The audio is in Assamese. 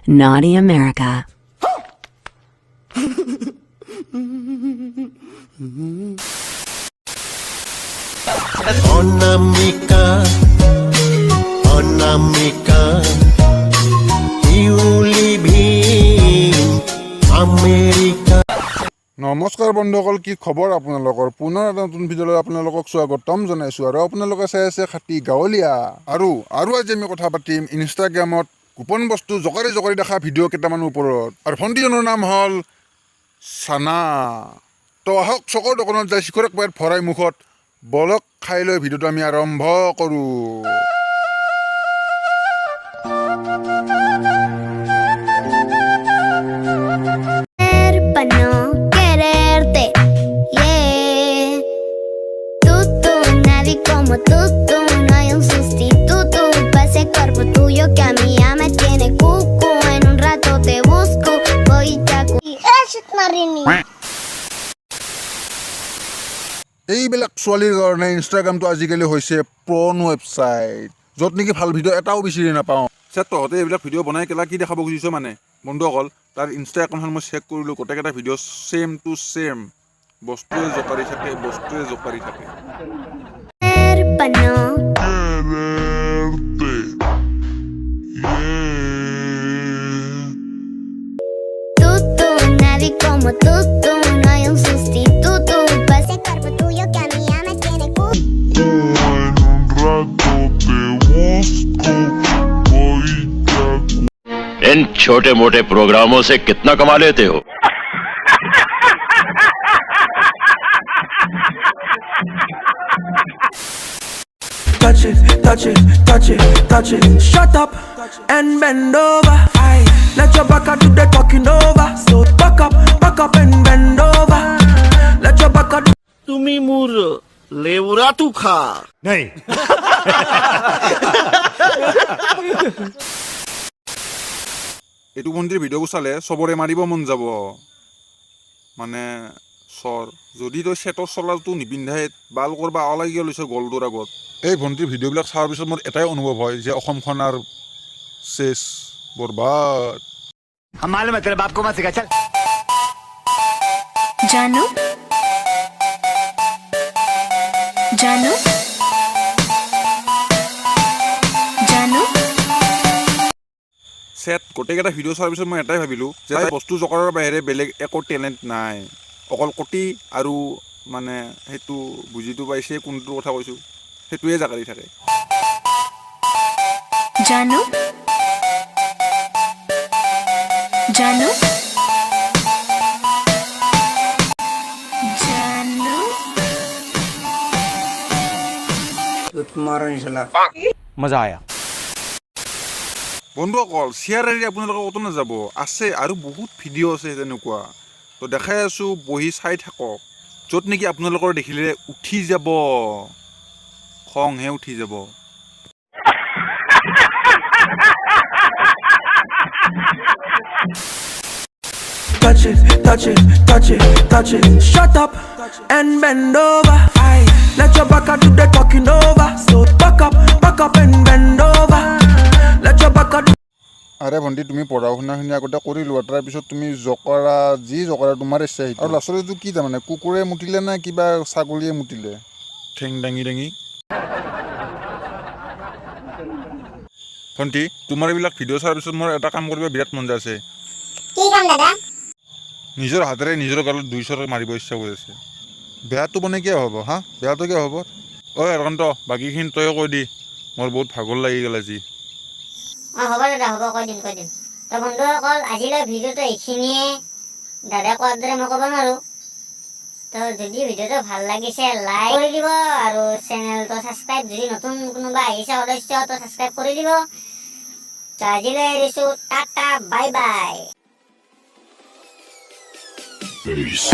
Naughty America. Anamika, Anamika, you live in America. নমস্কাৰ বন্ধুসকল, কি খবৰ আপোনালোকৰ? পুনৰ এটা নতুন ভিডিঅ'লৈ আপোনালোকক স্বাগতম জনাইছোঁ। আৰু আপোনালোকে চাই আছে খাতি গাঁৱলীয়া। আৰু আজি আমি কথা পাতিম ইনষ্টাগ্ৰামত গোপন বস্তু জকাৰি দেখা ভিডিঅ' কেইটামানৰ ওপৰত। আৰু ভণ্টিজনৰ নাম হ'ল চানা। তো আহক চকৰ দোকানত যাই শিখৰ একবাৰ ভৰাই মুখত বলক খাই লৈ ভিডিঅ'টো আমি আৰম্ভ কৰোঁ। এইবিলাক ছোৱালীৰ কাৰণে ইনষ্টাগ্ৰামটো আজিকালি হৈছে প্ৰন ৱেবছাইট, য'ত নেকি ভাল ভিডিঅ' এটাও বিচাৰি নাপাওঁ। তহঁতে এইবিলাক ভিডিঅ' বনাই কেলা কি দেখাব খুজিছ মানে বন্ধুসকল? তাৰ ইনষ্টা একাউণ্টখন মই চেক কৰিলোঁ, গোটেইকেইটা ভিডিঅ' ছেম টু ছেম, বস্তুৱে জকাৰি থাকে। इन छोटे मोटे प्रोग्रामों से कितना कमा लेते हो? Touch it, touch it, touch it, touch it. Shut up and bend over. Aye. Let your back do the talking over. So back up and bend over. Let your back do. তুমি মোর লেউরাটু খা नहीं এইটো ভণ্টিৰ ভিডিঅ'বোৰ চালে চবৰে মাৰিব মন যাব। মানে চৰ যদি তই চেটৰ চলাটো নিপিন্ধাই বাল কৰবা ওলাই গিয়ে লৈছে গলটোৰ আগত। এই ভণ্টিৰ ভিডিঅ'বিলাক চোৱাৰ পিছত মোৰ এটাই অনুভৱ হয় যে অসমখন আৰু চেছ বৰবাদ। हम मालूम है तेरे बाप को मत सिखा चल Janu? Janu? Janu? চেট গোটেইকেইটা ভিডিঅ' চোৱাৰ পিছত মই এটাই ভাবিলোঁ যে বস্তু জকাৰৰ বাহিৰে বেলেগ একো টেলেণ্ট নাই, অকল কটি আৰু মানে সেইটো বুজিটো পাইছে কোনটোৰ কথা কৈছোঁ, সেইটোৱে জাকাৰি থাকে। Janu? Janu? Janu? तुम्हारा इंशाल्लाह मजा आया। বন্ধুসকল শ্বেয়াৰ এৰি আপোনালোকে ক'তো নাযাব, আছে আৰু বহুত ভিডিঅ' আছে তেনেকুৱা। তো দেখাই আছোঁ, বহি চাই থাকক, য'ত নেকি আপোনালোকৰ দেখিলে উঠি যাব, খংহে উঠি যাব। touch it, touch it, touch it, touch it. Shut up and bend over. Aye. Let your back do the talking over. So back up and bend over. Let your back do. আৰে ভণ্টি, তুমি পঢ়া শুনাখিনি আগতে কৰি লোৱা, তাৰপিছত তুমি জকৰা যি জকৰা তোমাৰ ইচ্ছা। আৰু ল'ৰা ছোৱালীটো কি তাৰমানে কুকুৰে মুতিলে নে কিবা ছাগলীয়ে মুতিলে ঠেং দাঙি ভণ্টি, তোমাৰ এইবিলাক ভিডিঅ' চোৱাৰ পিছত মোৰ এটা কাম কৰিব বিৰাট মন যায় আছে। নিজৰ হাতেৰে নিজৰ গালত 200 মাৰিব ইচ্ছা কৰি আছে। বেয়াটো বনাই কিয় হ'ব হা? বেয়াটো কিয় হ'ব? ঐ অৰকান্ত, বাকীখিনি তই কৈ দি, মোৰ বহুত ভাগৰ লাগি গ'ল আজি। হ'ব দাদা, হ'ব, কৈ দিম। তো বন্ধুসকল আজিলৈ ভিডিঅ'টো এইখিনিয়ে, দাদা কোৱাৰ দৰে মই ক'ব নোৱাৰোঁ। তো যদি ভিডিঅ'টো ভাল লাগিছে লাইক কৰি দিব, আৰু চেনেলটো ছাবস্ক্ৰাইব, যদি নতুন কোনোবা আহিছে সদস্য তো ছাবস্ক্ৰাইব কৰি দিব। তো আজিলৈ এৰিছোঁ, টাটা বাই বাই। Peace.